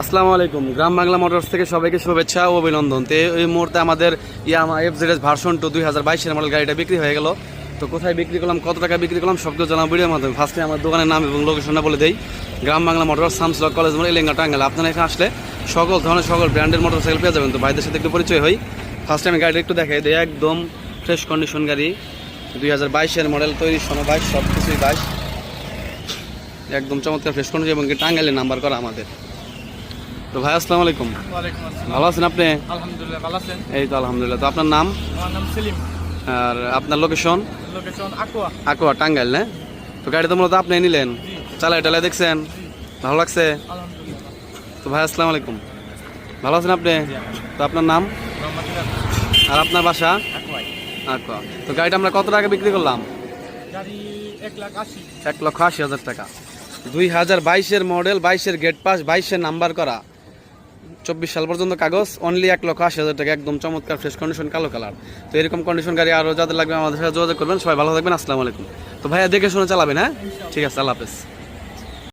আসসালামু আলাইকুম। গ্রাম বাংলা মোটরস থেকে সবাইকে শুভেচ্ছা ও অভিনন্দন। তো এই মুহূর্তে আমাদের ইয়ামাহা FZS ভার্সন 2 2022 মডেল গাড়িটা বিক্রি হয়ে গেল। তো কোথায় বিক্রি করলাম, কত টাকা বিক্রি করলাম সব কিছু জানাবো ভিডিওর মাধ্যমে। ফার্স্টে আমার দোকানের নাম এবং লোকেশনটা বলে দেই। গ্রাম বাংলা মোটরস, শামসুল হক কলেজ মোড়, এলেঙ্গা, টাঙ্গাইল। আপনারা এখানে আসলে সকল ধরনের সকল ব্র্যান্ডের মোটরসাইকেল পেয়ে যাবেন। তো ভাইদের সাথে একটু পরিচয় হই। ফার্স্টে আমি গাড়িটা একটু দেখাই দিই। একদম ফ্রেশ কন্ডিশন গাড়ি, 2022 মডেল, তৈরির সময় 22, সব কিছুই 22, একদম চমৎকার ফ্রেশ কন্ডিশন এবং টাঙ্গাইলের নাম্বার করা আমাদের। তো ভাই আসসালামু আলাইকুম। ভালো আছেন আপনি? আলহামদুলিল্লাহ ভালো আছেন? এই তো আলহামদুলিল্লাহ। তো আপনার নাম? আমার নাম সেলিম। আর আপনার লোকেশন? লোকেশন আকোয়া। আকোয়া, টাঙ্গাইল না? তো গাড়ি তো মূলত আপনি নিলেন, চালাই টালাই দেখছেন, ভালো লাগছে? আলহামদুলিল্লাহ। তো ভাই আসসালামু আলাইকুম, ভালো আছেন আপনি? তো আপনার নাম আর আপনার বাসা? আকোয়াই। আকোয়া। তো গাড়িটা আমরা কত টাকা বিক্রি করলাম? গাড়ি 1,80,000। 1,80,000 টাকা। 2022 মডেল, 22 গেট পাস, 22 নাম্বার করা, 24 সাল পর্যন্ত কাগজ, অনলি 1,80,000 টাকা। একদম চমৎকার ফ্রেশ কন্ডিশন, কালো কালার। তো এরকম কন্ডিশন গাড়ি আরও যাদের লাগবে আমাদের সাথে যোগাযোগ করবেন। সবাই ভালো থাকবেন। আসসালামু আলাইকুম। তো ভাইয়া দেখে শুনে চালাবেন, হ্যাঁ? ঠিক আছে, আল্লাহ হাফেজ।